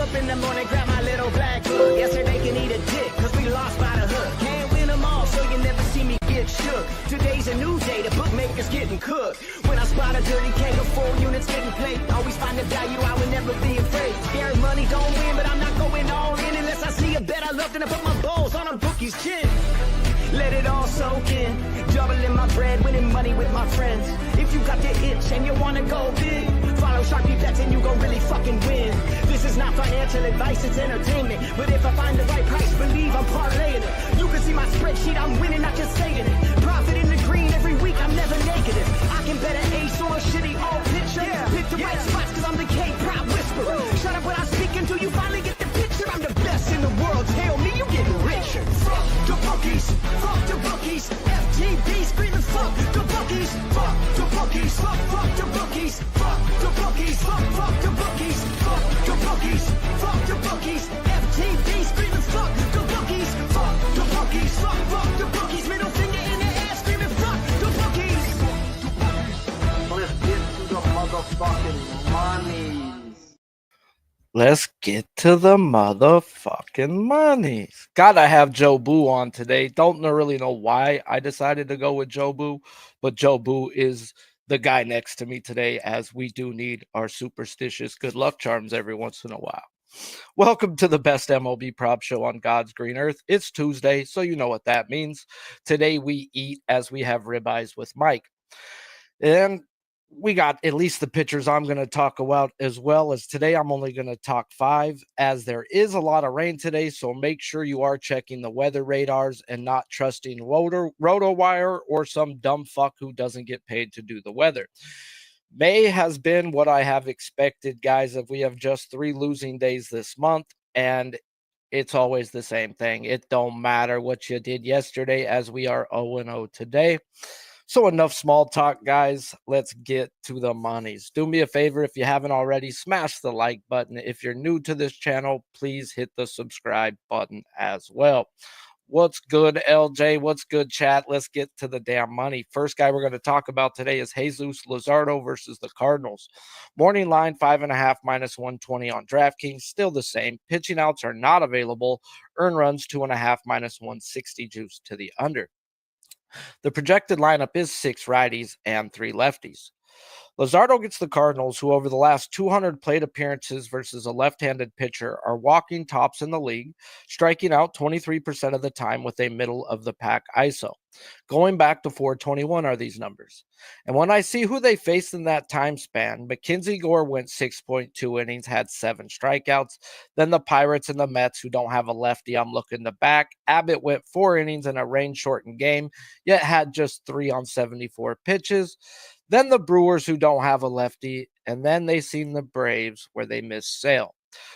up in the morning, grab my little black book. Yesterday can eat a dick, cause we lost by the hook. Can't win them all, so you never see me get shook. Today's a new day, the bookmaker's getting cooked. When I spot a dirty cake of 4 units getting played, always find the value, I would never be afraid. Scared money don't win, but I'm not going all in unless I see a bet I love, then I put my balls on a bookie's chin. Let it all soak in, doubling my bread, winning money with my friends. If you got the itch and you wanna go big, follow Sharpie bets and you gon' really fucking win. This is not financial advice, it's entertainment. But if I find the right price, believe I'm parlaying it. You can see my spreadsheet, I'm winning, not just saying it. Profit in the green every week, I'm never negative. I can bet an ace or a shitty old picture. Pick the right spots cause I'm the K-pop whisperer. Shut up when I speak until you finally get the picture. I'm the best in the world, tell me you getting richer. Fuck the bookies, fuck the bookies. FTV screaming fuck the bookies, fuck the bookies, fuck the bookies, fuck the bookies, fuck the bookies, fuck the bookies, fuck the bookies. FTV screaming fuck the bookies, fuck the bookies, fuck the bookies. Middle finger in the air screaming fuck the bookies. Let's get to the motherfucking monies. Let's get to the motherfucking monies. Gotta have Joe Boo on today. Don't really know why I decided to go with Joe Boo, but Joe Boo is the guy next to me today, as we do need our superstitious good luck charms every once in a while. Welcome to the best MLB prop show on God's green earth. It's Tuesday, so you know what that means. Today we eat as we have ribeyes with Mike. And we got at least the pitchers I'm going to talk about, as well as today I'm only going to talk 5, as there is a lot of rain today, so make sure you are checking the weather radars and not trusting RotoWire or some dumb fuck who doesn't get paid to do the weather. May has been what I have expected, guys. If we have just 3 losing days this month, and it's always the same thing. It don't matter what you did yesterday, as we are 0-0 today. So enough small talk, guys. Let's get to the monies. Do me a favor, if you haven't already, smash the like button. If you're new to this channel, please hit the subscribe button as well. What's good, LJ? What's good, chat? Let's get to the damn money. First guy we're going to talk about today is Jesus Luzardo versus the Cardinals. Morning line, 5.5 minus 120 on DraftKings. Still the same. Pitching outs are not available. Earn runs, 2.5 minus 160 juice to the under. The projected lineup is 6 righties and 3 lefties. Luzardo gets the Cardinals, who over the last 200 plate appearances versus a left-handed pitcher are walking tops in the league, striking out 23% of the time with a middle-of-the-pack ISO. Going back to 421 are these numbers. And when I see who they faced in that time span, Mackenzie Gore went 6.2 innings, had 7 strikeouts. Then the Pirates and the Mets, who don't have a lefty, I'm looking to back. Abbott went 4 innings in a rain-shortened game, yet had just 3 on 74 pitches. Then the Brewers, who don't have a lefty, and then they seen the Braves, where they missed Sale.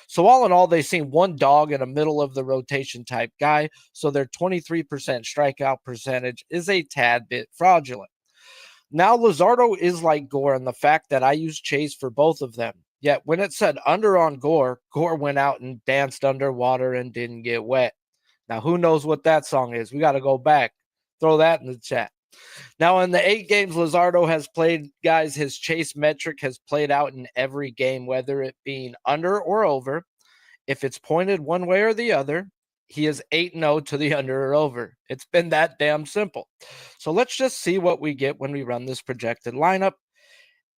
So all in all, they seen one dog and a middle of the rotation type guy, so their 23% strikeout percentage is a tad bit fraudulent. Now Luzardo is like Gore in the fact that I used Chase for both of them. Yet when it said under on Gore, Gore went out and danced underwater and didn't get wet. Now who knows what that song is? We got to go back. Throw that in the chat. Now, in the 8 games Luzardo has played, guys, his chase metric has played out in every game, whether it being under or over. If it's pointed one way or the other, he is 8-0 to the under or over. It's been that damn simple. So let's just see what we get when we run this projected lineup.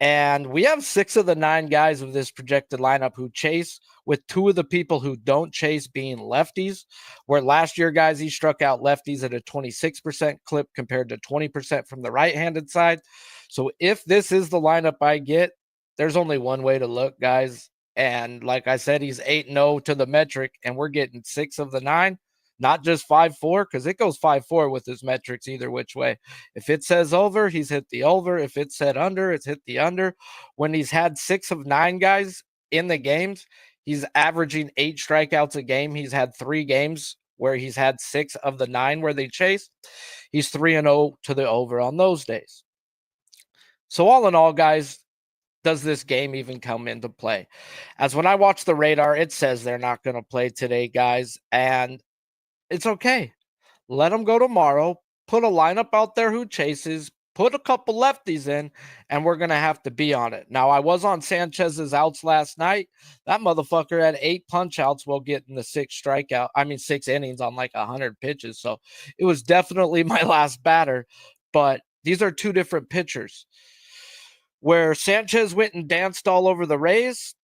And we have 6 of the 9 guys of this projected lineup who chase, with 2 of the people who don't chase being lefties, where last year, guys, he struck out lefties at a 26% clip compared to 20% from the right-handed side. So if this is the lineup I get, there's only one way to look, guys. And like I said, he's 8-0 to the metric, and we're getting 6 of the 9. Not just 5-4, because it goes 5-4 with his metrics either which way. If it says over, he's hit the over. If it said under, it's hit the under. When he's had 6 of 9 guys in the games, he's averaging 8 strikeouts a game. He's had 3 games where he's had 6 of the 9 where they chase. He's 3-0 to the over on those days. So all in all, guys, does this game even come into play? As when I watch the radar, it says they're not going to play today, guys, and it's okay. Let them go tomorrow. Put a lineup out there who chases. put a couple lefties in, and we're going to have to be on it. Now, I was on Sanchez's outs last night. That motherfucker had 8 punch outs while getting the 6 innings on like 100 pitches. So it was definitely my last batter. But these are 2 different pitchers. Where Sanchez went and danced all over the Rays,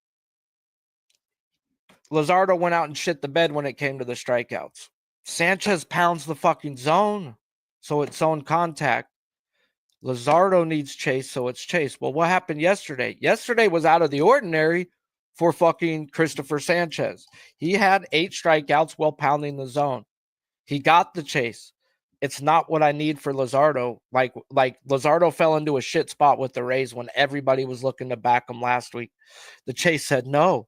Luzardo went out and shit the bed when it came to the strikeouts. Sanchez pounds the fucking zone, so it's zone contact. Luzardo needs chase, so it's chase. Well, what happened yesterday? Yesterday was out of the ordinary for fucking Christopher Sanchez. He had 8 strikeouts while pounding the zone. He got the chase. It's not what I need for Luzardo. Like Luzardo fell into a shit spot with the Rays when everybody was looking to back him last week. The chase said no.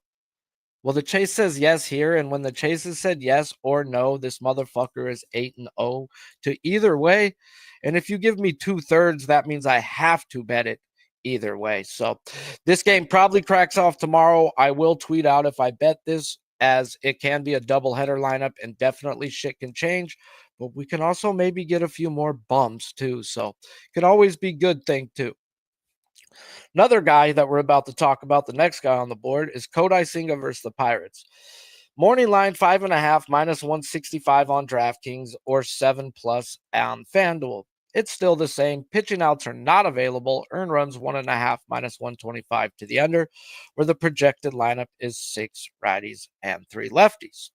Well, the chase says yes here, and when the chases said yes or no, this motherfucker is 8-0 to either way. And if you give me 2/3, that means I have to bet it either way. So this game probably cracks off tomorrow. I will tweet out if I bet this, as it can be a doubleheader lineup, and definitely shit can change. But we can also maybe get a few more bumps too. So it could always be good thing too. Another guy that we're about to talk about, the next guy on the board, is Kodai Senga versus the Pirates. Morning line 5.5 minus 165 on DraftKings or 7+ on FanDuel. It's still the same. Pitching outs are not available. Earn runs 1.5 minus 125 to the under, where the projected lineup is 6 righties and 3 lefties.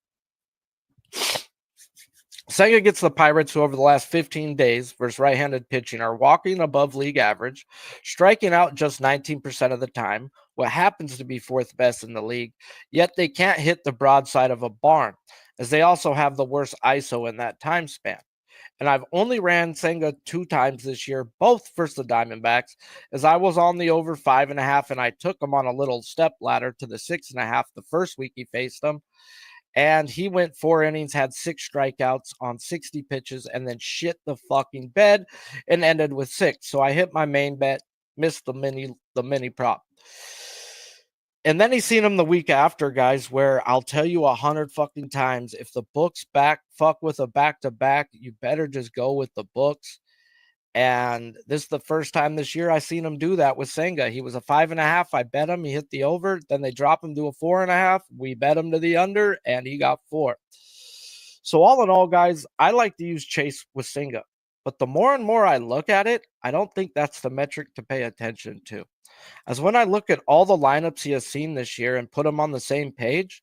Senga gets the Pirates, who over the last 15 days versus right-handed pitching are walking above league average, striking out just 19% of the time, what happens to be 4th best in the league, yet they can't hit the broadside of a barn, as they also have the worst ISO in that time span. And I've only ran Senga 2 times this year, both versus the Diamondbacks, as I was on the over 5.5, and I took him on a little step ladder to the 6.5 the first week he faced them. And he went 4 innings, had 6 strikeouts on 60 pitches, and then shit the fucking bed and ended with 6. So I hit my main bet, missed the mini prop. And then he's seen him the week after, guys, where I'll tell you 100 fucking times, if the books fuck with a back-to-back, you better just go with the books. And this is the first time this year I seen him do that with Senga. He was a 5.5. I bet him. He hit the over. Then they drop him to a 4.5. We bet him to the under, and he got 4. So all in all, guys, I like to use chase with Senga. But the more and more I look at it, I don't think that's the metric to pay attention to. As when I look at all the lineups he has seen this year and put them on the same page,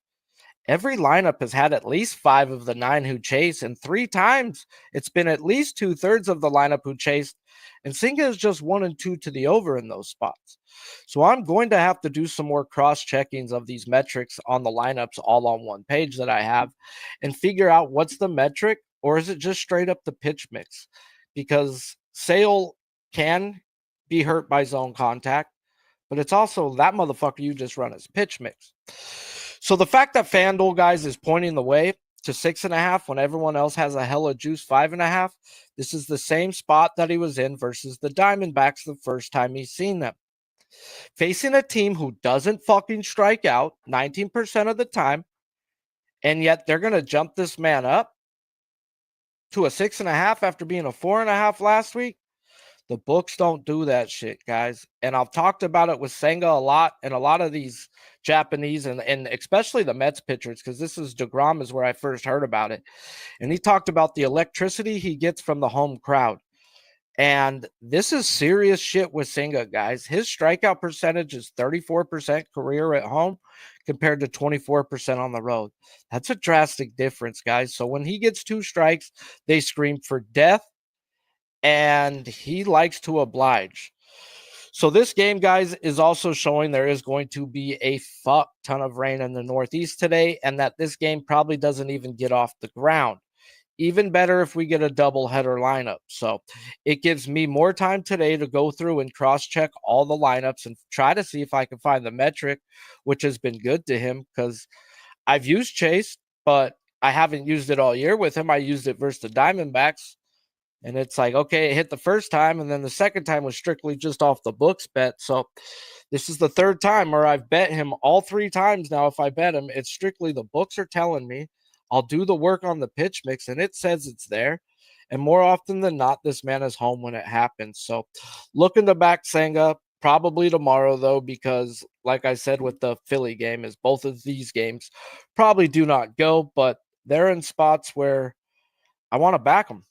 every lineup has had at least 5 of the 9 who chase, and 3 times it's been at least 2/3 of the lineup who chased, and Senga is just 1 and 2 to the over in those spots. So I'm going to have to do some more cross-checkings of these metrics on the lineups all on one page that I have and figure out what's the metric, or is it just straight up the pitch mix? Because Sale can be hurt by zone contact, but it's also that motherfucker you just run as pitch mix. So the fact that FanDuel, guys, is pointing the way to 6.5 when everyone else has a hella juice 5.5, this is the same spot that he was in versus the Diamondbacks the first time he's seen them. Facing a team who doesn't fucking strike out 19% of the time, and yet they're going to jump this man up to a 6.5 after being a 4.5 last week. The books don't do that shit, guys. And I've talked about it with Senga a lot, and a lot of these Japanese and especially the Mets pitchers, because this is DeGrom is where I first heard about it. And he talked about the electricity he gets from the home crowd. And this is serious shit with Senga, guys. His strikeout percentage is 34% career at home compared to 24% on the road. That's a drastic difference, guys. So when he gets 2 strikes, they scream for death. And he likes to oblige. So this game, guys, is also showing there is going to be a fuck ton of rain in the Northeast today, and that this game probably doesn't even get off the ground. Even better if we get a doubleheader lineup. So it gives me more time today to go through and cross-check all the lineups and try to see if I can find the metric, which has been good to him, because I've used Chase, but I haven't used it all year with him. I used it versus the Diamondbacks. And it's like, okay, it hit the first time, and then the second time was strictly just off the books bet. So this is the 3rd time where I've bet him all 3 times now. If I bet him, it's strictly the books are telling me. I'll do the work on the pitch mix, and it says it's there. And more often than not, this man is home when it happens. So looking to back Senga probably tomorrow, though, because like I said with the Philly game, is both of these games probably do not go, but they're in spots where I want to back them.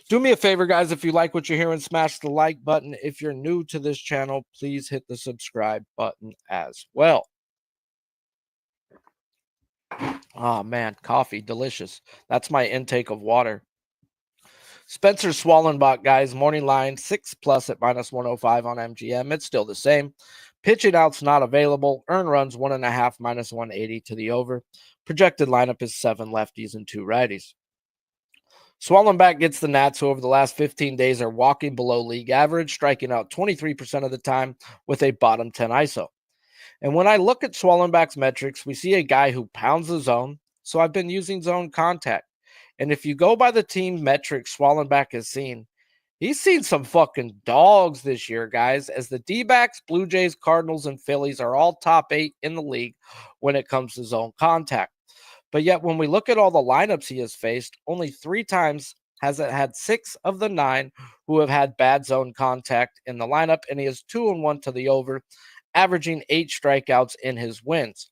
Do me a favor, guys. If you like what you're hearing, smash the like button. If you're new to this channel, please hit the subscribe button as well. Oh, man. Coffee. Delicious. That's my intake of water. Spencer Swallenbach, guys. Morning line 6+ at -105 on MGM. It's still the same. Pitching out's not available. Earn runs 1.5 -180 to the over. Projected lineup is 7 lefties and 2 righties. Swallenbach gets the Nats, who over the last 15 days are walking below league average, striking out 23% of the time with a bottom 10 ISO. And when I look at Swallenbach's metrics, we see a guy who pounds the zone, so I've been using zone contact. And if you go by the team metrics Swallenbach has seen, he's seen some fucking dogs this year, guys, as the D-backs, Blue Jays, Cardinals, and Phillies are all top 8 in the league when it comes to zone contact. But yet, when we look at all the lineups he has faced, only 3 times has it had 6 of the 9 who have had bad zone contact in the lineup, and he is 2-1 to the over, averaging 8 strikeouts in his wins.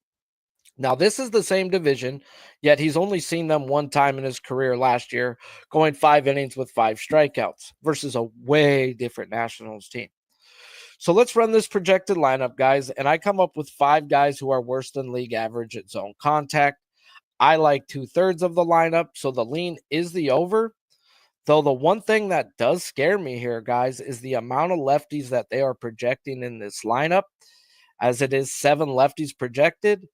Now, this is the same division, yet he's only seen them 1 time in his career last year, going 5 innings with 5 strikeouts versus a way different Nationals team. So let's run this projected lineup, guys, and I come up with 5 guys who are worse than league average at zone contact. I like 2/3 of the lineup, so the lean is the over. Though the one thing that does scare me here, guys, is the amount of lefties that they are projecting in this lineup, as it is 7 lefties projected.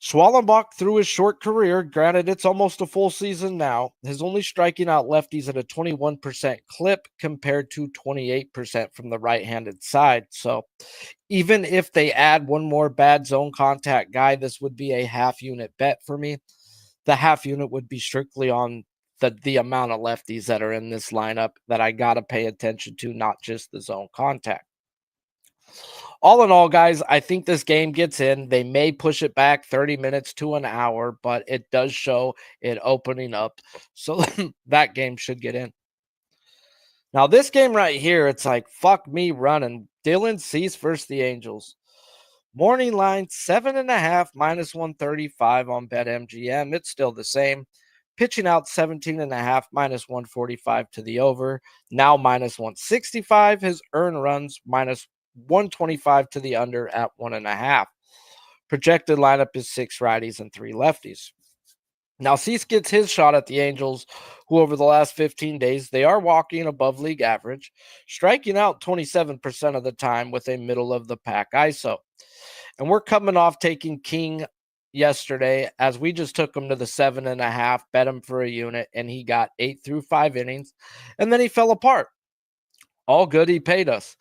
Swallenbach, through his short career, granted it's almost a full season now, is only striking out lefties at a 21% clip compared to 28% from the right-handed side. So even if they add one more bad zone contact guy, this would be a half unit bet for me. The half unit would be strictly on the amount of lefties that are in this lineup that I got to pay attention to, not just the zone contact. All in all, guys, I think this game gets in. They may push it back 30 minutes to an hour, but it does show it opening up. So that game should get in. Now, this game right here, it's like, fuck me running. Dylan Cease versus the Angels. Morning line 7.5 -135 on BetMGM. It's still the same. Pitching out 17.5 -145 to the over. Now -165. His earned runs -125 to the under at 1.5. Projected lineup is 6 righties and 3 lefties. Now, Cease gets his shot at the Angels, who over the last 15 days, they are walking above league average, striking out 27% of the time with a middle-of-the-pack ISO. And we're coming off taking King yesterday, as we just took him to the 7.5, bet him for a unit, and he got 8 through 5 innings, and then he fell apart. All good, he paid us.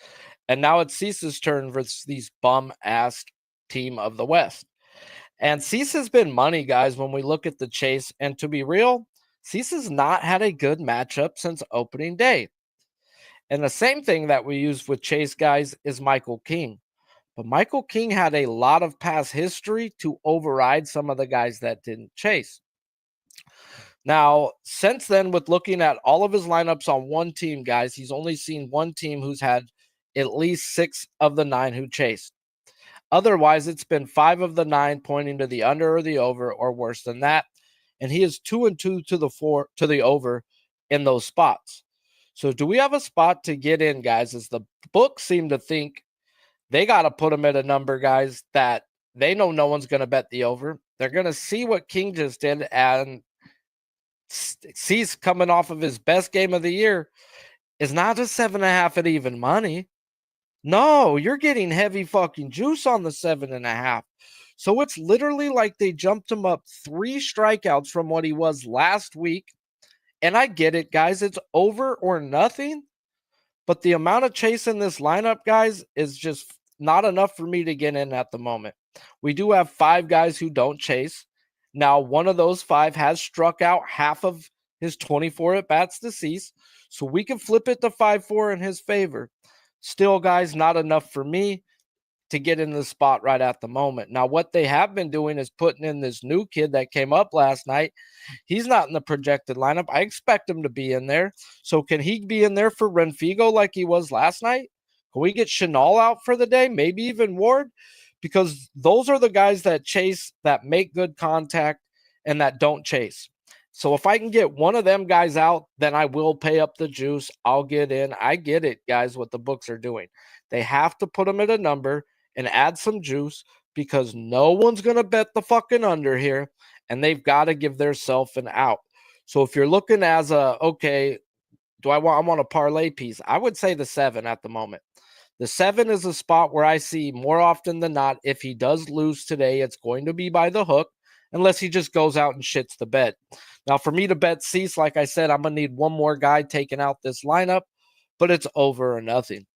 And now it's Cease's turn versus these bum-ass team of the West. And Cease has been money, guys, when we look at the chase. And to be real, Cease has not had a good matchup since opening day. And the same thing that we used with Chase, guys, is Michael King. But Michael King had a lot of past history to override some of the guys that didn't chase. Now, since then, with looking at all of his lineups on one team, guys, he's only seen one team who's had at least 6 of the 9 who chased. Otherwise, it's been 5 of the 9 pointing to the under or the over, or worse than that. And he is 2-2 to the over in those spots. So do we have a spot to get in, guys? As the books seem to think they got to put him at a number, guys, that they know no one's going to bet the over. They're going to see what King just did and sees coming off of his best game of the year is not a 7.5 at even money. No, you're getting heavy fucking juice on the 7.5. So it's literally like they jumped him up 3 strikeouts from what he was last week. And I get it, guys. It's over or nothing. But the amount of chase in this lineup, guys, is just not enough for me to get in at the moment. We do have 5 guys who don't chase. Now, one of those 5 has struck out half of his 24 at-bats to Cease. So we can flip it to 5-4 in his favor. Still, guys, not enough for me. to get in the spot right at the moment. Now, what they have been doing is putting in this new kid that came up last night. He's not in the projected lineup. I expect him to be in there. So can he be in there for Renfigo like he was last night? Can we get Chenal out for the day? Maybe even Ward? Because those are the guys that chase, that make good contact, and that don't chase. So if I can get one of them guys out, then I will pay up the juice. I'll get in. I get it, guys, what the books are doing. They have to put them at a number and add some juice because no one's going to bet the fucking under here, and they've got to give their self an out. So if you're looking as okay, I want a parlay piece, I would say the 7 at the moment. The 7 is a spot where I see more often than not, if he does lose today, it's going to be by the hook, unless he just goes out and shits the bed. Now, for me to bet Cease, like I said, I'm going to need one more guy taking out this lineup, but it's over or nothing.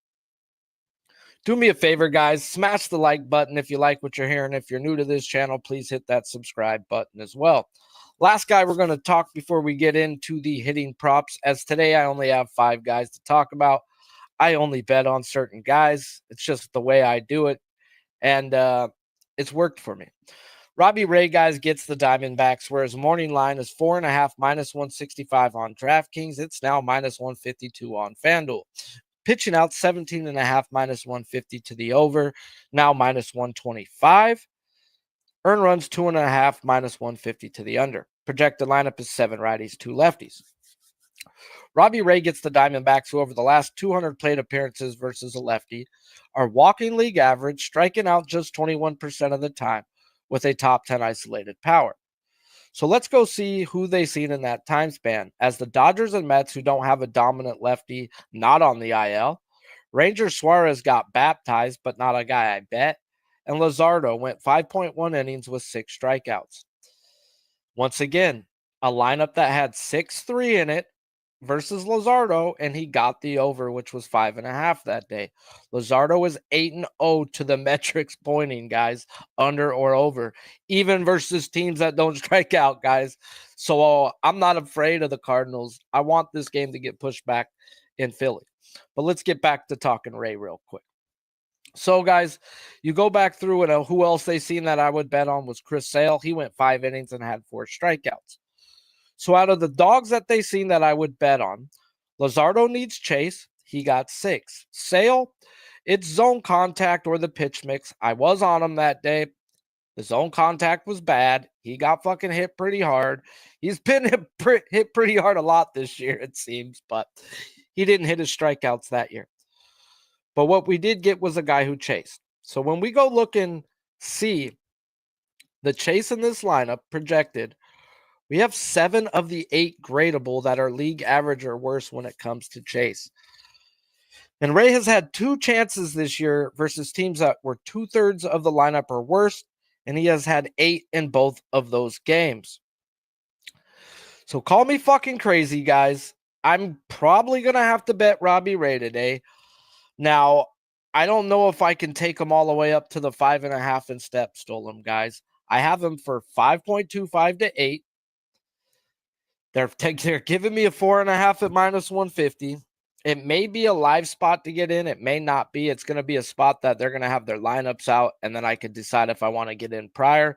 Do me a favor, guys. Smash the like button if you like what you're hearing. If you're new to this channel, please hit that subscribe button as well. Last guy we're going to talk before we get into the hitting props, as today I only have 5 guys to talk about. I only bet on certain guys. It's just the way I do it, and it's worked for me. Robbie Ray, guys, gets the Diamondbacks, whereas morning line is 4.5 minus 165 on DraftKings. It's now minus 152 on FanDuel. Pitching out 17.5 minus 150 to the over, now minus 125. Earn runs 2.5 minus 150 to the under. Projected lineup is 7 righties, 2 lefties. Robbie Ray gets the Diamondbacks, who over the last 200 plate appearances versus a lefty are walking league average, striking out just 21% of the time with a top 10 isolated power. So let's go see who they've seen in that time span. As the Dodgers and Mets, who don't have a dominant lefty, not on the IL. Ranger Suarez got baptized, but not a guy I bet. And Luzardo went 5.1 innings with 6 strikeouts. Once again, a lineup that had 6-3 in it versus Luzardo, and he got the over, which was 5.5 that day. Luzardo was 8-0 to the metrics pointing, guys, under or over, even versus teams that don't strike out, guys. So I'm not afraid of the Cardinals. I want this game to get pushed back in Philly. But let's get back to talking Ray real quick. So, guys, you go back through, and who else they seen that I would bet on was Chris Sale. He went 5 innings and had 4 strikeouts. So out of the dogs that they seen that I would bet on, Luzardo needs chase. He got 6. Sale, it's zone contact or the pitch mix. I was on him that day. The zone contact was bad. He got fucking hit pretty hard. He's been hit pretty hard a lot this year, it seems, but he didn't hit his strikeouts that year. But what we did get was a guy who chased. So when we go look and see the chase in this lineup projected, we have 7 of the 8 gradable that are league average or worse when it comes to chase. And Ray has had 2 chances this year versus teams that were 2/3 of the lineup or worse, and he has had 8 in both of those games. So call me fucking crazy, guys. I'm probably going to have to bet Robbie Ray today. Now, I don't know if I can take him all the way up to the 5.5 in step Stolem, guys. I have him for 5.25 to 8. They're giving me a 4.5 at minus 150. It may be a live spot to get in. It may not be. It's going to be a spot that they're going to have their lineups out, and then I could decide if I want to get in prior.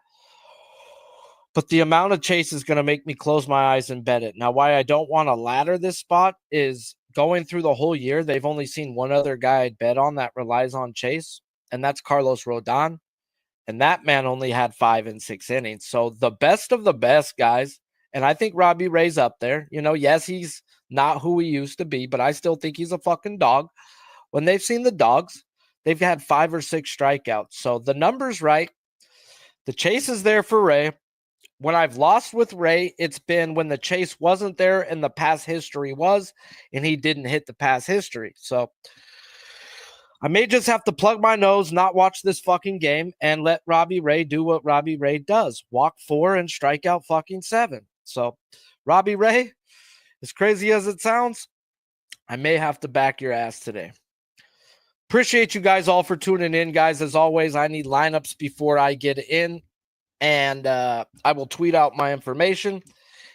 But the amount of chase is going to make me close my eyes and bet it. Now, why I don't want to ladder this spot is going through the whole year, they've only seen one other guy I'd bet on that relies on chase, and that's Carlos Rodon. And that man only had 5 and 6 innings. So the best of the best, guys. And I think Robbie Ray's up there. You know, yes, he's not who he used to be, but I still think he's a fucking dog. When they've seen the dogs, they've had 5 or 6 strikeouts. So the number's right. The chase is there for Ray. When I've lost with Ray, it's been when the chase wasn't there and the past history was, and he didn't hit the past history. So I may just have to plug my nose, not watch this fucking game, and let Robbie Ray do what Robbie Ray does. Walk 4 and strike out fucking 7. So, Robbie Ray, as crazy as it sounds, I may have to back your ass today. Appreciate you guys all for tuning in, guys. As always, I need lineups before I get in, and I will tweet out my information.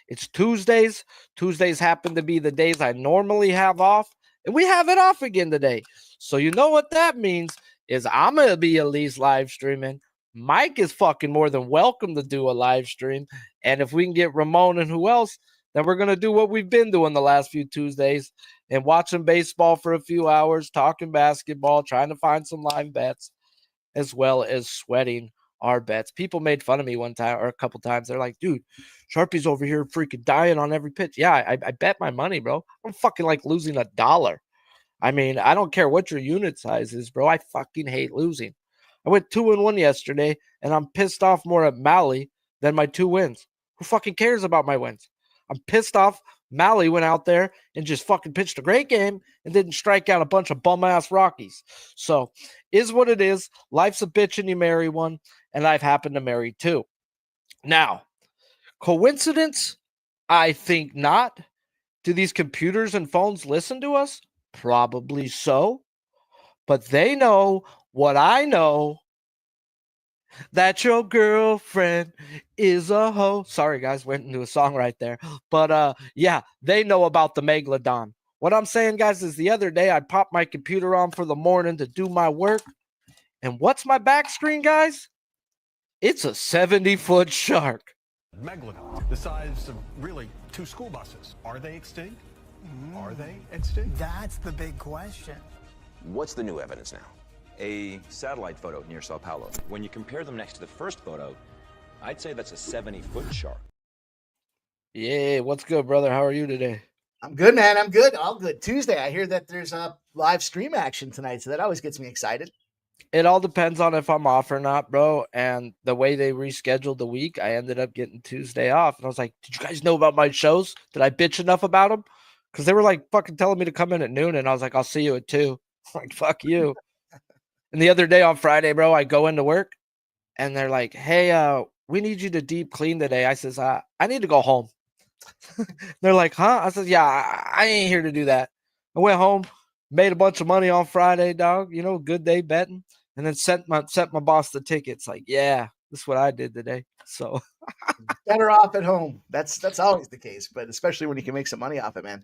It's Tuesdays. Tuesdays happen to be the days I normally have off, and we have it off again today. So you know what that means. is I'm going to be at least live streaming. Mike is fucking more than welcome to do a live stream. And if we can get Ramon and who else, then we're going to do what we've been doing the last few Tuesdays and watching baseball for a few hours, talking basketball, trying to find some live bets, as well as sweating our bets. People made fun of me one time or a couple times. They're like, dude, Sharpie's over here freaking dying on every pitch. Yeah, I bet my money, bro. I'm fucking like losing $1. I mean, I don't care what your unit size is, bro. I fucking hate losing. I went 2-1 yesterday, and I'm pissed off more at Mally than my 2 wins. Who fucking cares about my wins? I'm pissed off. Mally went out there and just fucking pitched a great game and didn't strike out a bunch of bum-ass Rockies. So, is what it is. Life's a bitch and you marry one, and I've happened to marry 2. Now, coincidence? I think not. Do these computers and phones listen to us? Probably so. But they know what I know, that your girlfriend is a hoe. Sorry, guys, went into a song right there. But yeah, they know about the Megalodon. What I'm saying, guys, is the other day I popped my computer on for the morning to do my work. And what's my back screen, guys? It's a 70-foot shark. Megalodon, the size of really 2 school buses. Are they extinct? Are they extinct? That's the big question. What's the new evidence now? A satellite photo near Sao Paulo. When you compare them next to the first photo, I'd say that's a 70-foot shark. Yeah, what's good, brother? How are you today? I'm good, man. I'm good. All good. Tuesday. I hear that there's a live stream action tonight, so that always gets me excited. It all depends on if I'm off or not, bro. And the way they rescheduled the week, I ended up getting Tuesday off. And I was like, did you guys know about my shows? Did I bitch enough about them? Because they were like fucking telling me to come in at noon. And I was like, I'll see you at 2. I'm like, fuck you. And the other day on Friday, bro, I go into work and they're like, hey, we need you to deep clean today. I says, I need to go home. They're like, huh? I said, yeah, I ain't here to do that. I went home, made a bunch of money on Friday, dog. You know, good day betting. And then sent my boss the tickets. Like, yeah, this is what I did today. So better off at home. That's always the case, but especially when you can make some money off it, man.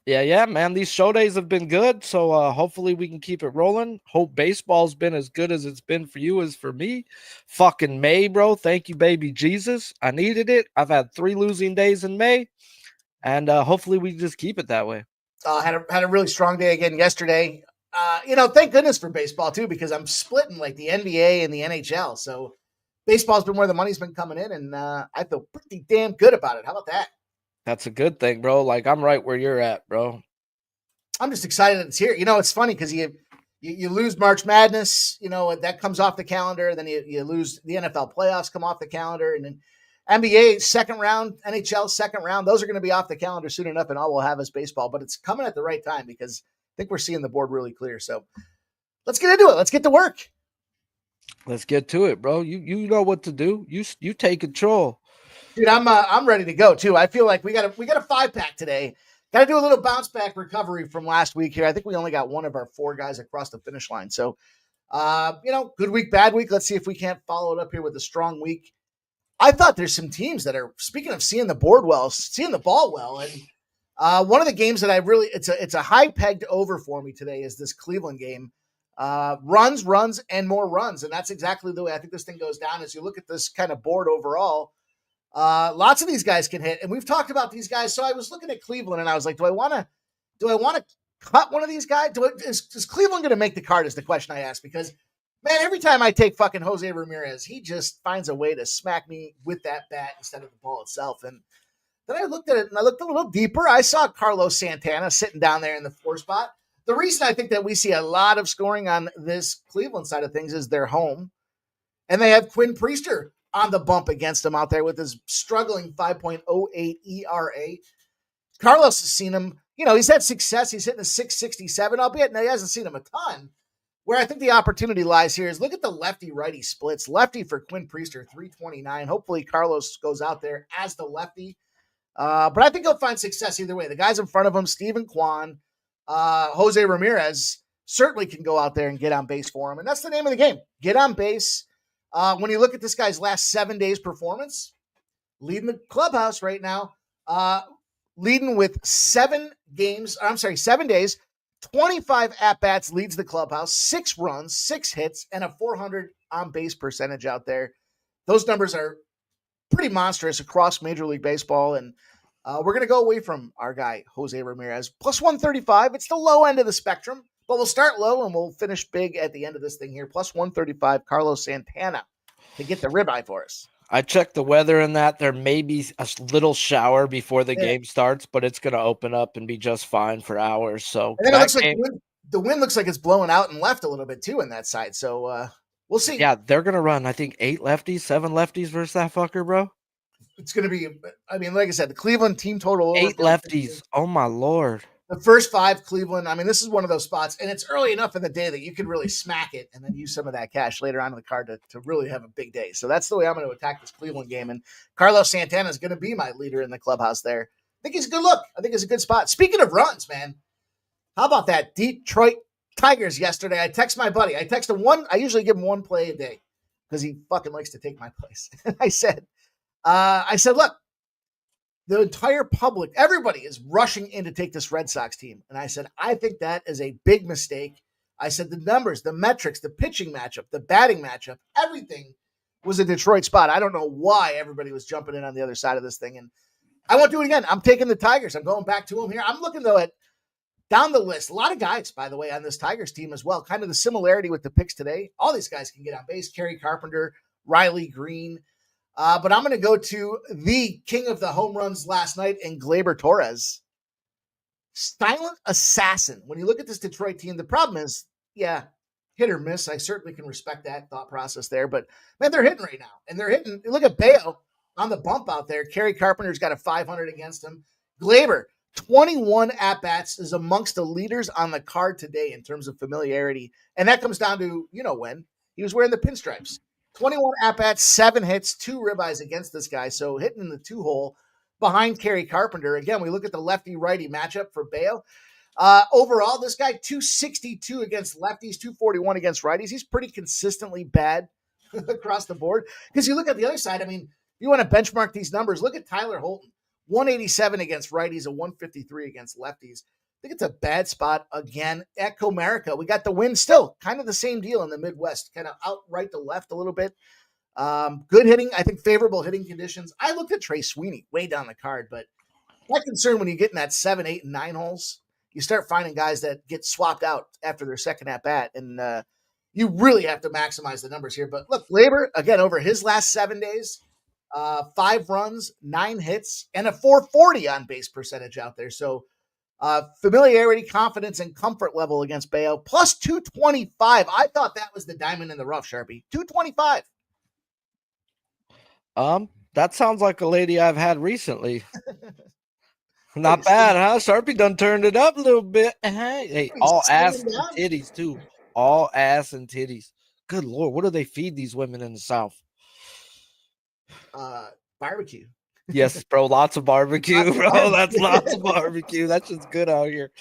Yeah, man. These show days have been good. So hopefully we can keep it rolling. Hope baseball's been as good as it's been for you as for me. Fucking May, bro. Thank you, baby Jesus. I needed it. I've had 3 losing days in May. And hopefully we just keep it that way. Had a really strong day again yesterday. Thank goodness for baseball too, because I'm splitting like the NBA and the NHL. So baseball's been where the money's been coming in, and I feel pretty damn good about it. How about that? That's a good thing, bro. Like, I'm right where you're at, bro. I'm just excited that it's here. It's funny because you lose March Madness, that comes off the calendar. Then you lose the NFL playoffs come off the calendar, and then NBA second round, NHL second round. Those are going to be off the calendar soon enough, and all we'll have is baseball. But it's coming at the right time because I think we're seeing the board really clear. So let's get into it. Let's get to work. Let's get to it, bro. You know what to do. You take control. Dude, I'm ready to go too. I feel like we got a 5-pack today. Got to do a little bounce back recovery from last week here. I think we only got one of our 4 guys across the finish line. So, good week, bad week. Let's see if we can't follow it up here with a strong week. I thought there's some teams that are, speaking of seeing the board well, seeing the ball well, and one of the games that I really, it's a high pegged over for me today is this Cleveland game. Runs, and more runs. And that's exactly the way I think this thing goes down. As you look at this kind of board overall, lots of these guys can hit. And we've talked about these guys. So I was looking at Cleveland and I was like, do I want to cut one of these guys? Is Cleveland going to make the card is the question I asked, because man, every time I take fucking Jose Ramirez, he just finds a way to smack me with that bat instead of the ball itself. And then I looked at it and I looked a little deeper. I saw Carlos Santana sitting down there in the 4 spot. The reason I think that we see a lot of scoring on this Cleveland side of things is they're home. And they have Quinn Priester on the bump against him out there with his struggling 5.08 ERA. Carlos has seen him, he's had success. He's hitting a 667, albeit now he hasn't seen him a ton. Where I think the opportunity lies here is look at the lefty-righty splits. Lefty for Quinn Priester, 329. Hopefully Carlos goes out there as the lefty. But I think he'll find success either way. The guys in front of him, Steven Kwan, Jose Ramirez, certainly can go out there and get on base for him. And that's the name of the game. Get on base. When you look at this guy's last 7 days performance, leading the clubhouse right now, leading with 7 days, 25 at-bats leads the clubhouse, 6 runs, 6 hits, and a 400 on-base percentage out there. Those numbers are pretty monstrous across Major League Baseball, and we're going to go away from our guy, Jose Ramirez. Plus 135. It's the low end of the spectrum, but we'll start low and we'll finish big at the end of this thing here. Plus 135, Carlos Santana to get the ribeye for us. I checked the weather in that. There may be a little shower before the game starts, but it's going to open up and be just fine for hours. So and then it looks like the wind looks like it's blowing out and left a little bit too in that side. So we'll see. Yeah, they're going to run, I think, 8 lefties, 7 lefties versus that fucker, bro. It's going to be, I mean, like I said, the Cleveland team total. 8 lefties. Oh, my Lord. The first 5 Cleveland. I mean, this is one of those spots, and it's early enough in the day that you can really smack it and then use some of that cash later on in the card to really have a big day. So that's the way I'm going to attack this Cleveland game. And Carlos Santana is going to be my leader in the clubhouse there. I think he's a good look. I think it's a good spot. Speaking of runs, man, how about that Detroit Tigers yesterday? I text my buddy. I text him one. I usually give him one play a day because he fucking likes to take my place. I said, look, the entire public, everybody is rushing in to take this Red Sox team. And I said, I think that is a big mistake. I said, the numbers, the metrics, the pitching matchup, the batting matchup, everything was a Detroit spot. I don't know why everybody was jumping in on the other side of this thing. And I won't do it again. I'm taking the Tigers. I'm going back to them here. I'm looking, though, at down the list. A lot of guys, by the way, on this Tigers team as well. Kind of the similarity with the picks today. All these guys can get on base. Kerry Carpenter, Riley Green. But I'm going to go to the king of the home runs last night in Gleyber Torres. Silent assassin. When you look at this Detroit team, the problem is, yeah, hit or miss. I certainly can respect that thought process there. But, man, they're hitting right now. And they're hitting. Look at Bayo on the bump out there. Kerry Carpenter's got a 500 against him. Gleyber, 21 at-bats, is amongst the leaders on the card today in terms of familiarity. And that comes down to, you know when. He was wearing the pinstripes. 21 at-bats, 7 hits, 2 ribeyes against this guy. So hitting in the 2-hole behind Kerry Carpenter. Again, we look at the lefty-righty matchup for Bayo. Overall, this guy, 262 against lefties, 241 against righties. He's pretty consistently bad across the board. Because you look at the other side, I mean, if you want to benchmark these numbers, look at Tyler Holton. 187 against righties, a 153 against lefties. I think it's a bad spot again at Comerica. We got the win still, kind of the same deal in the Midwest, kind of out right to left a little bit. Good hitting, I think favorable hitting conditions. I looked at Trey Sweeney way down the card, but my concern when you get in that 7, 8, and 9 holes, you start finding guys that get swapped out after their second at bat, and you really have to maximize the numbers here. But look, Gleyber, again, over his last 7 days, 5 runs, 9 hits, and a 440 on base percentage out there. So familiarity, confidence, and comfort level against Bayo. Plus 225. I thought that was the diamond in the rough, Sharpie. 225. That sounds like a lady I've had recently. Not bad, huh? Sharpie done turned it up a little bit. Hey, all ass and titties, too. All ass and titties. Good Lord, what do they feed these women in the South? Barbecue. Yes, bro. Lots of barbecue, bro. That's lots of barbecue. That's just good out here.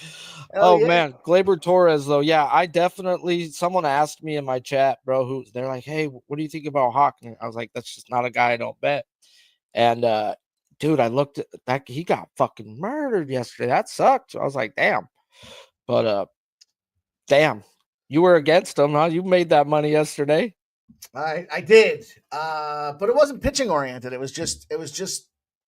Man. Gleyber Torres, though. Yeah, I definitely, someone asked me in my chat, bro, they're like, hey, what do you think about Hawk? And I was like, that's just not a guy I don't bet. And, dude, I looked at that. He got fucking murdered yesterday. That sucked. I was like, damn. But, damn, you were against him, huh? You made that money yesterday. I did. But it wasn't pitching oriented. It was just,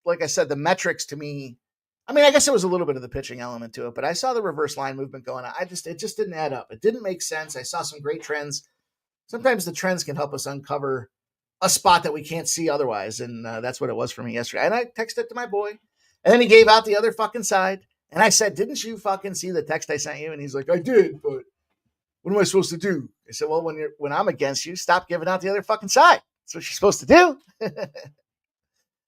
like I said, the metrics to me, I mean, I guess it was a little bit of the pitching element to it, but I saw the reverse line movement going on. It just didn't add up. It didn't make sense. I saw some great trends. Sometimes the trends can help us uncover a spot that we can't see otherwise. And that's what it was for me yesterday. And I texted it to my boy, and then he gave out the other fucking side. And I said, didn't you fucking see the text I sent you? And he's like, I did, but what am I supposed to do? I said, well, when I'm against you, stop giving out the other fucking side. That's what you're supposed to do.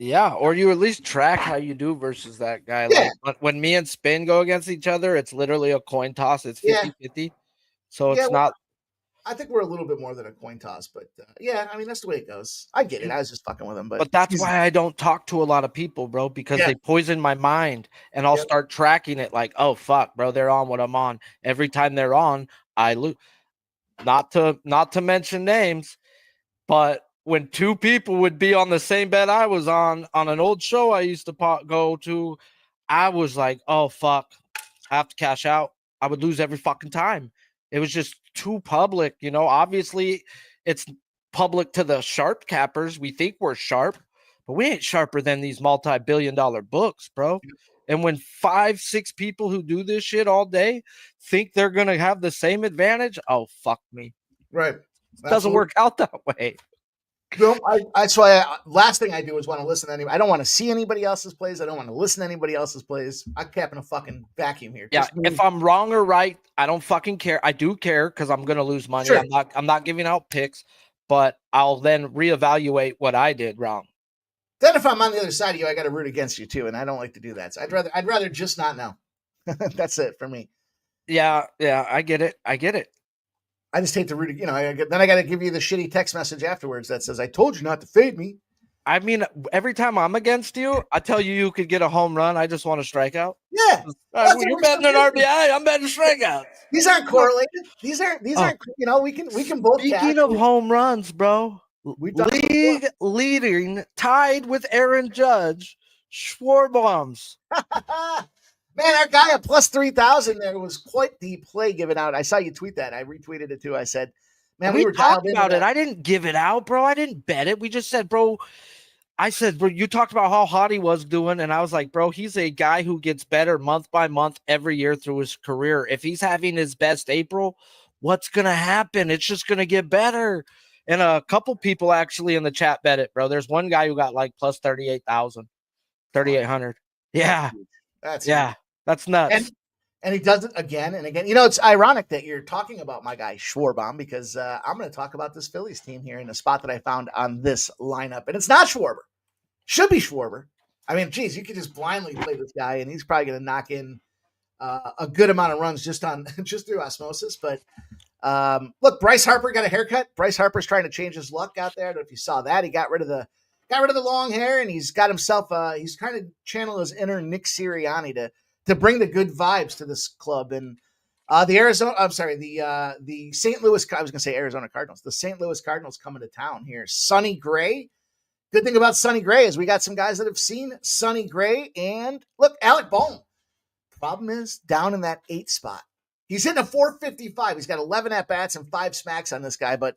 Yeah, or you at least track how you do versus that guy. Yeah. Like when me and Spin go against each other, it's literally a coin toss. It's 50-50. So it's not. I think we're a little bit more than a coin toss, but yeah, I mean, that's the way it goes. I get it. I was just fucking with him. But that's why I don't talk to a lot of people, bro, because they poison my mind and I'll start tracking it like, oh, fuck, bro, they're on what I'm on. Every time they're on, I lose. Not to mention names, but when 2 people would be on the same bet I was on an old show I used to go to, I was like, oh, fuck, I have to cash out. I would lose every fucking time. It was just too public, you know. Obviously, it's public to the sharp cappers. We think we're sharp, but we ain't sharper than these multi-billion-dollar books, bro. And when 5-6 people who do this shit all day think they're gonna have the same advantage, oh fuck me. Right. It doesn't work out that way. No, that's why last thing I do is want to listen to anybody. I don't want to see anybody else's plays. I don't want to listen to anybody else's plays. I'm capping a fucking vacuum here. Yeah, if I'm wrong or right, I don't fucking care. I do care because I'm gonna lose money. Sure. I'm not giving out picks, but I'll then reevaluate what I did wrong. Then if I'm on the other side of you, I got to root against you too, and I don't like to do that. So I'd rather just not know. That's it for me. Yeah, I get it. I just hate to root. Then I got to give you the shitty text message afterwards that says, "I told you not to fade me." I mean, every time I'm against you, I tell you could get a home run. I just want to strike out. Yeah, You're betting an RBI. I'm betting strikeouts. These aren't correlated. These aren't. We can both. Speaking of home runs, bro, We've done league leading, tied with Aaron Judge, Schwarbaum's. Man, our guy at plus 3,000 there was quite the play given out. I saw you tweet that. I retweeted it too. I said, man, we were talked about it. I didn't give it out, bro. I didn't bet it. We just said, bro, you talked about how hot he was doing. And I was like, bro, he's a guy who gets better month by month every year through his career. If he's having his best April, what's going to happen? It's just going to get better. And a couple people actually in the chat bet it, bro. There's one guy who got like plus 38,000, 3,800. Yeah. That's nuts. And he does it again and again. It's ironic that you're talking about my guy Schwarbaum because I'm going to talk about this Phillies team here in a spot that I found on this lineup. And it's not Schwarber. Should be Schwarber. I mean, geez, you could just blindly play this guy and he's probably going to knock in a good amount of runs just through osmosis. But look, Bryce Harper got a haircut. Bryce Harper's trying to change his luck out there. I don't know if you saw that. He got rid of the long hair and he's got himself he's trying to channel his inner Nick Sirianni to bring the good vibes to this club. And the St. Louis, I was going to say Arizona Cardinals, the St. Louis Cardinals coming to town here. Sonny Gray. Good thing about Sonny Gray is we got some guys that have seen Sonny Gray. And look, Alec Bohm. Problem is down in that 8 spot. He's hitting a 455. He's got 11 at-bats and 5 smacks on this guy, but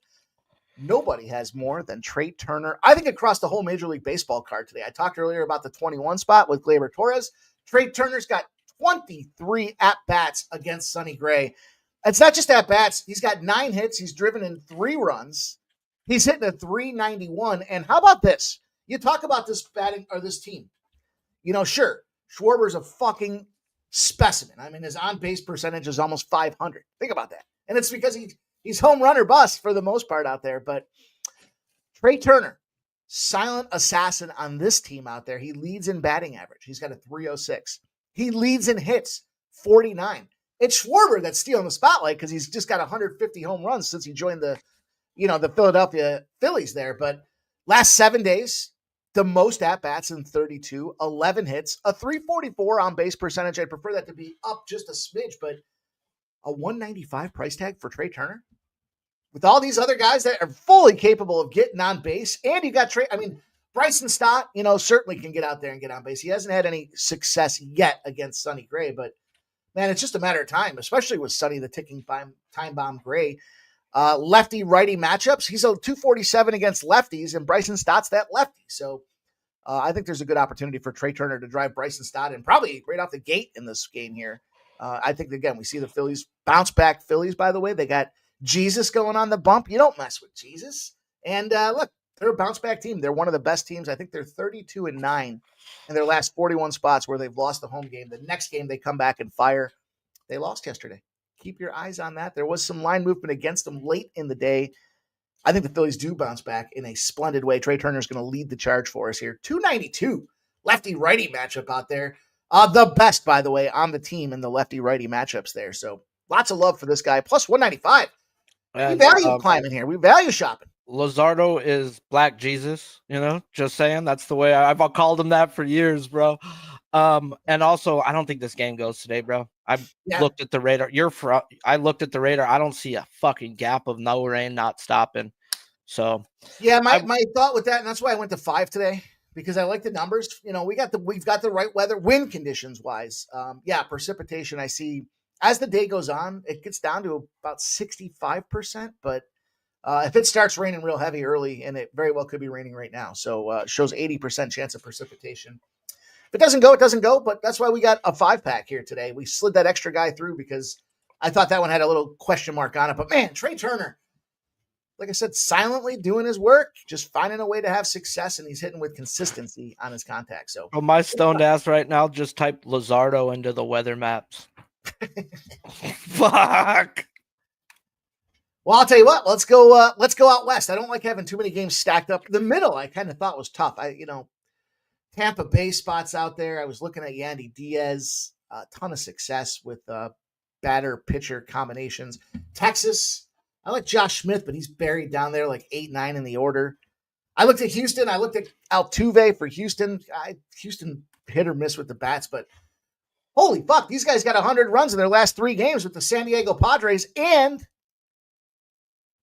nobody has more than Trey Turner. I think across the whole Major League Baseball card today. I talked earlier about the 21 spot with Gleyber Torres. Trey Turner's got 23 at-bats against Sonny Gray. It's not just at-bats. He's got 9 hits. He's driven in 3 runs. He's hitting a 391. And how about this? You talk about this batting or this team. Sure, Schwarber's a fucking specimen. I mean, his on-base percentage is almost 500. Think about that. And it's because he's home run or bust for the most part out there. But Trey Turner, silent assassin on this team out there. He leads in batting average. He's got a 306. He leads in hits, 49. It's Schwarber that's stealing the spotlight because he's just got 150 home runs since he joined the Philadelphia Phillies there. But last 7 days, the most at-bats in 32, 11 hits, a 344 on-base percentage. I'd prefer that to be up just a smidge, but a 195 price tag for Trey Turner? With all these other guys that are fully capable of getting on base, and you got Trey, Bryson Stott, certainly can get out there and get on base. He hasn't had any success yet against Sonny Gray, but man, it's just a matter of time, especially with Sonny, the ticking time bomb Gray. Lefty-righty matchups. He's a 247 against lefties, and Bryson Stott's that lefty. So I think there's a good opportunity for Trey Turner to drive Bryson Stott and probably right off the gate in this game here. I think, again, we see the Phillies bounce back. Phillies, by the way, they got Jesus going on the bump. You don't mess with Jesus. And look, they're a bounce back team. They're one of the best teams. I think they're 32-9 in their last 41 spots where they've lost the home game. The next game they come back and fire. They lost yesterday. Keep your eyes on that. There was some line movement against them late in the day. I think the Phillies do bounce back in a splendid way. Trey Turner's going to lead the charge for us here. 292 lefty-righty matchup out there. The best, by the way, on the team in the lefty-righty matchups there. So lots of love for this guy. Plus 195. We value climbing here. We value shopping. Luzardo is Black Jesus, just saying. That's the way I've called him that for years, bro. And also, I don't think this game goes today, bro. Looked at the radar. I looked at the radar. I don't see a fucking gap of no rain, not stopping. So yeah, my thought with that, and that's why I went to 5 today, because I like the numbers. We've got the right weather, wind conditions wise. Precipitation. I see as the day goes on, it gets down to about 65%. But if it starts raining real heavy early, and it very well could be raining right now, so it shows 80% chance of precipitation. If it doesn't go, it doesn't go. But that's why we got a 5-pack here today. We slid that extra guy through because I thought that one had a little question mark on it. But man, Trey Turner, like I said, silently doing his work, just finding a way to have success, and he's hitting with consistency on his contact. So, my stoned ass right now just typed Luzardo into the weather maps. Fuck. Well, I'll tell you what. Let's go out west. I don't like having too many games stacked up. The middle, I kind of thought was tough. Tampa Bay spots out there. I was looking at Yandy Diaz. A ton of success with batter pitcher combinations. Texas, I like Josh Smith, but he's buried down there like 8-9 in the order. I looked at Houston. I looked at Altuve for Houston. Houston hit or miss with the bats, but holy fuck, these guys got 100 runs in their last 3 games with the San Diego Padres, and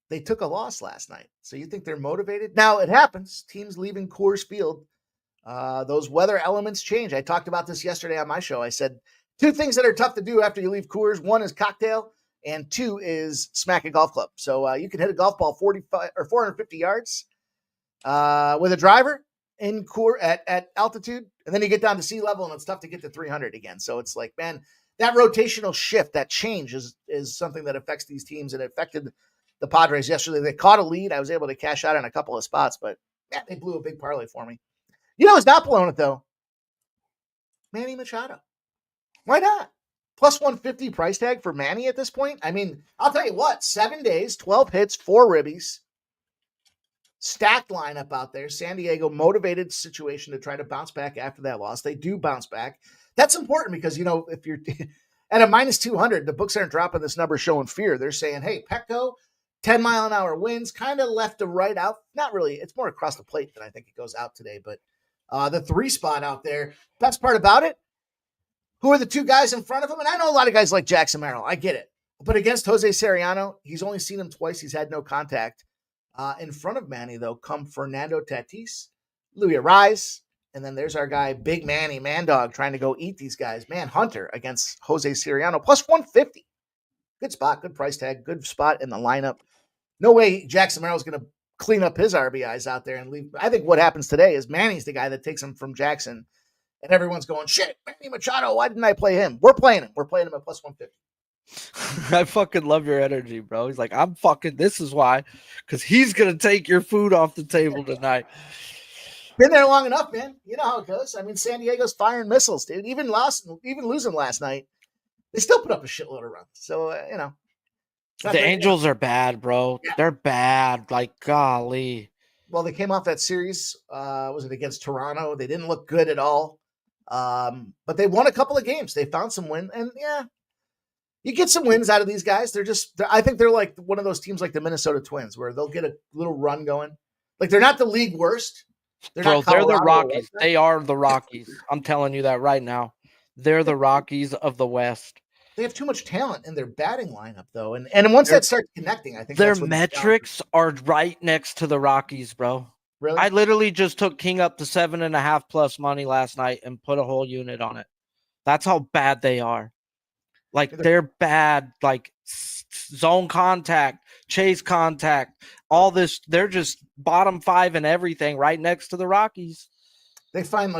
they took a loss last night. So you think they're motivated? Now, it happens. Teams leaving Coors Field. Those weather elements change. I talked about this yesterday on my show. I said 2 things that are tough to do after you leave Coors. 1 is cocktail, and 2 is smack a golf club. So you can hit a golf ball 45 or 450 yards with a driver in at altitude, and then you get down to sea level, and it's tough to get to 300 again. So it's like, man, that rotational shift, that change is something that affects these teams, and it affected the Padres yesterday. They caught a lead. I was able to cash out on a couple of spots, but man, they blew a big parlay for me. You know who's not blowing it, though? Manny Machado. Why not? Plus 150 price tag for Manny at this point. I mean, I'll tell you what, 7 days, 12 hits, 4 ribbies. Stacked lineup out there. San Diego, motivated situation to try to bounce back after that loss. They do bounce back. That's important because, if you're at a minus 200, the books aren't dropping this number showing fear. They're saying, hey, Petco, 10-mile-an-hour winds, kind of left to right out. Not really. It's more across the plate than I think it goes out today. But the 3 spot out there, best part about it, who are the 2 guys in front of him? And I know a lot of guys like Jackson Merrill. I get it. But against Jose Soriano, he's only seen him twice. He's had no contact. In front of Manny, though, come Fernando Tatis, Louis Arise, and then there's our guy, Big Manny, Man Dog, trying to go eat these guys. Man Hunter against Jose Soriano, plus 150. Good spot, good price tag, good spot in the lineup. No way Jackson Merrill's going to clean up his RBIs out there and leave. I think what happens today is Manny's the guy that takes him from Jackson, and everyone's going, shit, Manny Machado, why didn't I play him? We're playing him. We're playing him at plus 150. I fucking love your energy, bro. He's like, this is why, because he's going to take your food off the table tonight. Been there long enough, man. You know how it goes. I mean, San Diego's firing missiles, dude. Even losing last night, they still put up a shitload of runs. So, the Angels are bad, bro. Yeah. They're bad. Like, golly. Well, they came off that series. Was it against Toronto? They didn't look good at all. But they won a couple of games. They found some win. And, yeah, you get some wins out of these guys. I think they're like one of those teams like the Minnesota Twins where they'll get a little run going. Like, they're not the league worst. They're the Rockies. They are the Rockies. I'm telling you that right now. They're the Rockies of the West. They have too much talent in their batting lineup, though. And once that starts connecting, I think their metrics are right next to the Rockies, bro. Really? I literally just took King up to 7.5 plus money last night and put a whole unit on it. That's how bad they are. Like, they're bad, like zone contact, chase contact, all this. They're just bottom 5 in everything right next to the Rockies. They find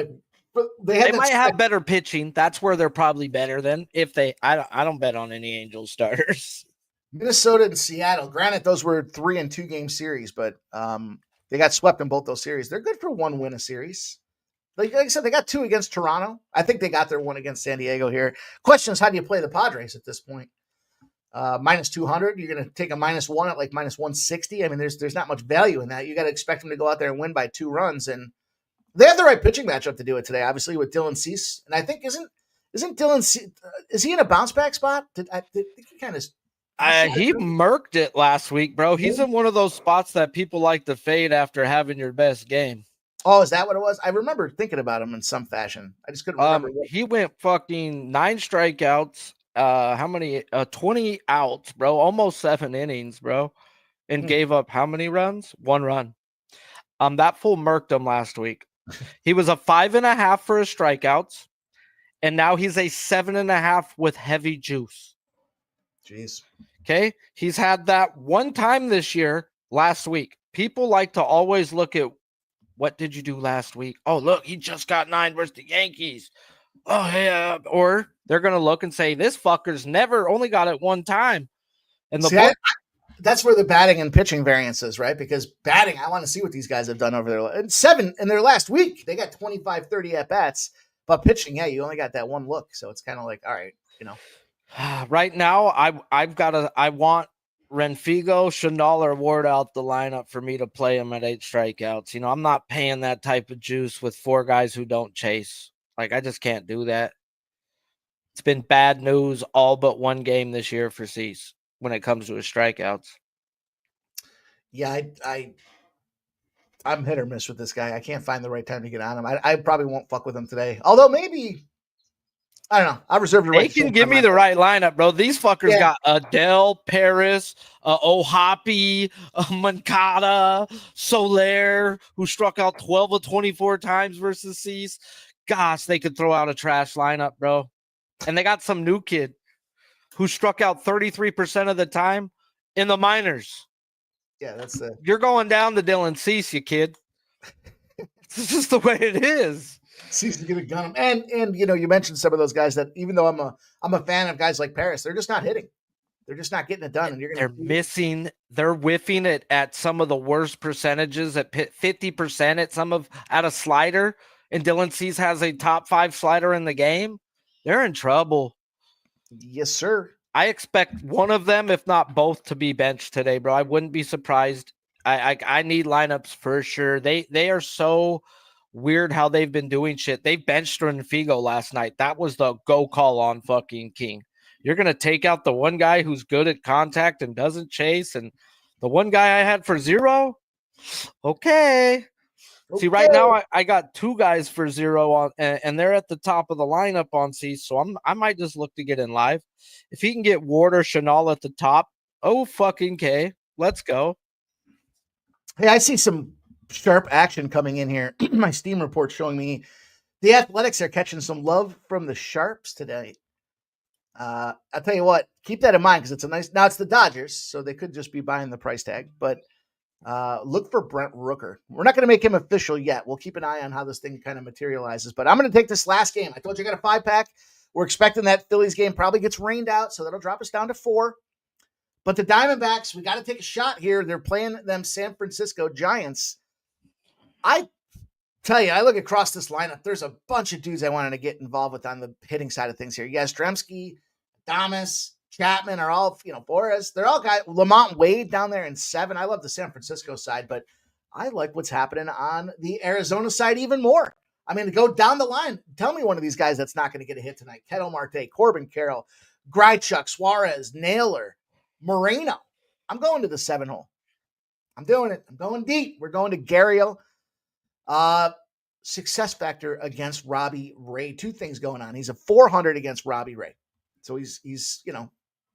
they might have better pitching. That's where they're probably better than I don't bet on any Angels starters. Minnesota and Seattle. Granted, those were 3 and 2 game series, but they got swept in both those series. They're good for 1 win a series. Like I said, they got 2 against Toronto. I think they got their 1 against San Diego here. Question is, how do you play the Padres at this point? Minus 200. You're going to take a -1 at like minus 160. I mean, there's not much value in that. You got to expect them to go out there and win by 2 runs, and they have the right pitching matchup to do it today. Obviously, with Dylan Cease, and I think isn't Dylan Cease, is he in a bounce back spot? I think he kind of. He murked it last week, bro. He's in one of those spots that people like to fade after having your best game. Oh, is that what it was? I remember thinking about him in some fashion. I just couldn't remember. He went fucking 9 strikeouts. How many? 20 outs, bro. Almost 7 innings, bro. And gave up how many runs? 1 run. That fool murked him last week. He was a 5.5 for his strikeouts, and now he's a 7.5 with heavy juice. Jeez. Okay. He's had that one time this year, last week. People like to always look at what did you do last week? Oh, look, he just got 9 versus the Yankees. Oh, yeah. Or they're going to look and say, this fucker's never only got it one time. And that's where the batting and pitching variance is, right? Because batting, I want to see what these guys have done over there. And 7 in their last week. They got 25, 30 at-bats. But pitching, yeah, you only got that one look. So it's kind of like, all right, Right now, I want Renfigo, Chanel, or Ward out the lineup for me to play him at 8 strikeouts. I'm not paying that type of juice with 4 guys who don't chase. Like, I just can't do that. It's been bad news all but one game this year for Cease when it comes to his strikeouts. Yeah, I'm hit or miss with this guy. I can't find the right time to get on him. I probably won't fuck with him today. Although maybe, I don't know. I reserve the right. They can give me the right lineup, bro. These fuckers got Adele, Paris, Ohapi, Mancada, Soler, who struck out 12 of 24 times versus Cease. Gosh, they could throw out a trash lineup, bro. And they got some new kid who struck out 33% of the time in the minors. Yeah, that's it. You're going down to Dylan Cease, you kid. It's just the way it is. Cease is gonna gun him. And you mentioned some of those guys that even though I'm a fan of guys like Paris, they're just not hitting. They're just not getting it done. And they're whiffing it at some of the worst percentages at 50% at a slider. And Dylan Cease has a top 5 slider in the game. They're in trouble. Yes, sir. I expect one of them, if not both, to be benched today, bro. I wouldn't be surprised. I need lineups for sure. They are so weird how they've been doing shit. They benched Renfigo last night. That was the go call on fucking King. You're going to take out the one guy who's good at contact and doesn't chase, and the one guy I had for 0? Okay. See, right now I got 2 guys for 0 on, and they're at the top of the lineup on C. So I might just look to get in live. If he can get Ward or Chanel at the top, oh fucking K, let's go. Hey, I see some sharp action coming in here. My Steam report showing me the Athletics are catching some love from the Sharps today. I'll tell you what, keep that in mind because it's the Dodgers, so they could just be buying the price tag, but. Look for Brent Rooker. We're not going to make him official yet. We'll keep an eye on how this thing kind of materializes. But I'm going to take this last game. I told you I got a 5-pack. We're expecting that Phillies game probably gets rained out, so that'll drop us down to 4. But the Diamondbacks, we got to take a shot here. They're playing them San Francisco Giants. I tell you, I look across this lineup. There's a bunch of dudes I wanted to get involved with on the hitting side of things here. Yes, Dremsky, Adames, Chapman are all, Boris. They're all guys. Lamont Wade down there in 7. I love the San Francisco side, but I like what's happening on the Arizona side even more. I mean, to go down the line, tell me one of these guys that's not going to get a hit tonight. Ketel Marte, Corbin Carroll, Grichuk, Suarez, Naylor, Moreno. I'm going to the 7-hole. I'm doing it. I'm going deep. We're going to Gariel. Success factor against Robbie Ray. 2 things going on. He's a 400 against Robbie Ray. So he's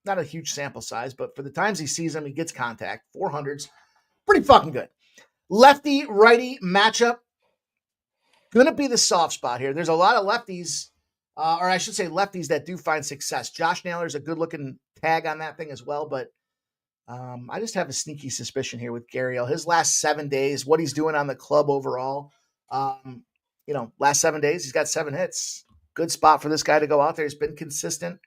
not a huge sample size, but for the times he sees him, he gets contact. 400s, pretty fucking good. Lefty-righty matchup. Going to be the soft spot here. There's a lot of lefties, or I should say lefties that do find success. Josh Naylor's a good-looking tag on that thing as well, but I just have a sneaky suspicion here with Gariel. His last 7 days, what he's doing on the club overall, last 7 days, he's got 7 hits. Good spot for this guy to go out there. He's been consistent.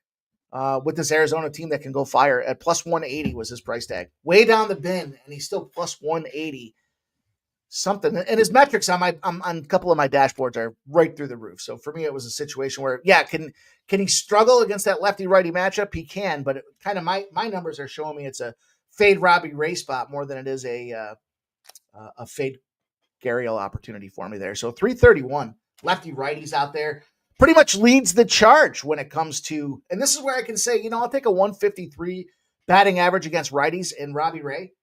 With this Arizona team that can go fire at plus 180 was his price tag. Way down the bin, and he's still plus 180. Something. And his metrics on a couple of my dashboards are right through the roof. So for me, it was a situation where, can he struggle against that lefty-righty matchup? He can, but kind of my numbers are showing me it's a fade Robbie Ray spot more than it is a fade Gariel opportunity for me there. So 331 lefty-righties out there. Pretty much leads the charge when it comes to, and this is where I can say, I'll take a 153 batting average against righties in Robbie Ray.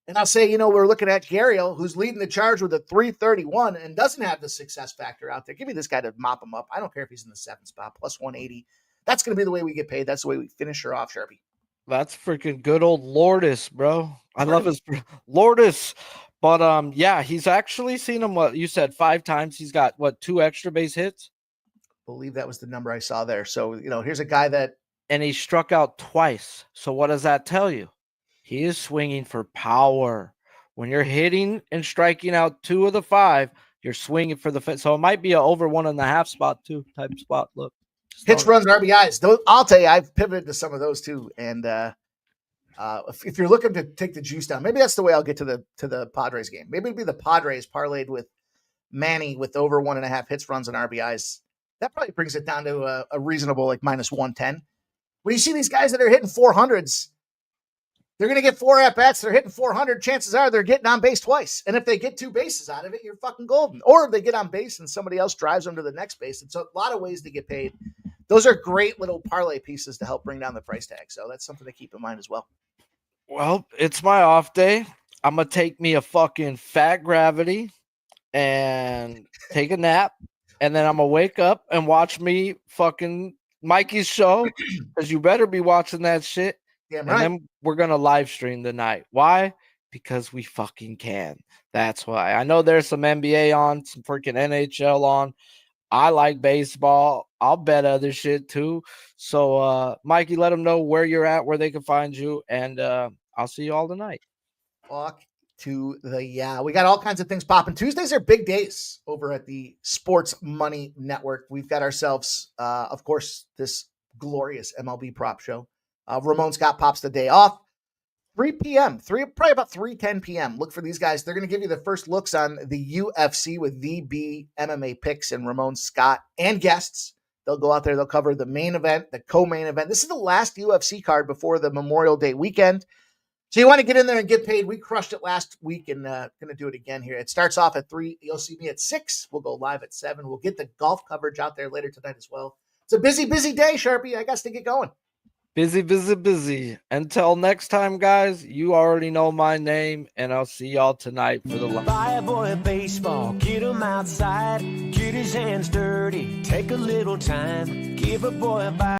And I'll say, we're looking at Gariel, who's leading the charge with a 331 and doesn't have the success factor out there. Give me this guy to mop him up. I don't care if he's in the 7th spot, plus 180. That's going to be the way we get paid. That's the way we finish her off, Sharpie. That's freaking good old Lourdes, bro. I love his Lourdes. But he's actually seen him, what you said, 5 times. He's got 2 extra base hits? Believe that was the number I saw there. So, here's a guy that and he struck out twice. So what does that tell you? He is swinging for power. When you're hitting and striking out 2 of the 5, you're swinging for the so it might be an over 1.5 spot too type spot. Look, hits, runs, and RBIs. I'll tell you, I've pivoted to some of those too. And if you're looking to take the juice down, maybe that's the way I'll get to the Padres game. Maybe it'd be the Padres parlayed with Manny with over 1.5 hits, runs, and RBIs. That probably brings it down to a reasonable like minus 110. When you see these guys that are hitting 400s, they're going to get 4 at-bats. They're hitting 400. Chances are they're getting on base twice. And if they get 2 bases out of it, you're fucking golden. Or if they get on base and somebody else drives them to the next base. It's a lot of ways to get paid. Those are great little parlay pieces to help bring down the price tag. So that's something to keep in mind as well. Well, it's my off day. I'm going to take me a fucking fat gravity and take a nap. And then I'm going to wake up and watch me fucking Mikey's show, because you better be watching that shit. Yeah, and right. then we're going to live stream tonight. Why? Because we fucking can. That's why. I know there's some NBA on, some freaking NHL on. I like baseball. I'll bet other shit too. So, Mikey, let them know where you're at, where they can find you, and I'll see you all tonight. Fuck to the we got all kinds of things popping. Tuesdays are big days over at the Sports Money Network. We've got ourselves, of course, this glorious MLB prop show. Ramon Scott pops the day off. 3 p.m., probably about 3:10 p.m. Look for these guys. They're going to give you the first looks on the UFC with VB MMA picks and Ramon Scott and guests. They'll go out there. They'll cover the main event, the co-main event. This is the last UFC card before the Memorial Day weekend. So you want to get in there and get paid. We crushed it last week and going to do it again here. It starts off at 3. You'll see me at 6. We'll go live at 7. We'll get the golf coverage out there later tonight as well. It's a busy, busy day, Sharpie. I got to get going. Busy, busy, busy. Until next time, guys, you already know my name, and I'll see y'all tonight for the live. Buy a boy a baseball, get him outside, get his hands dirty, take a little time, give a boy a bite.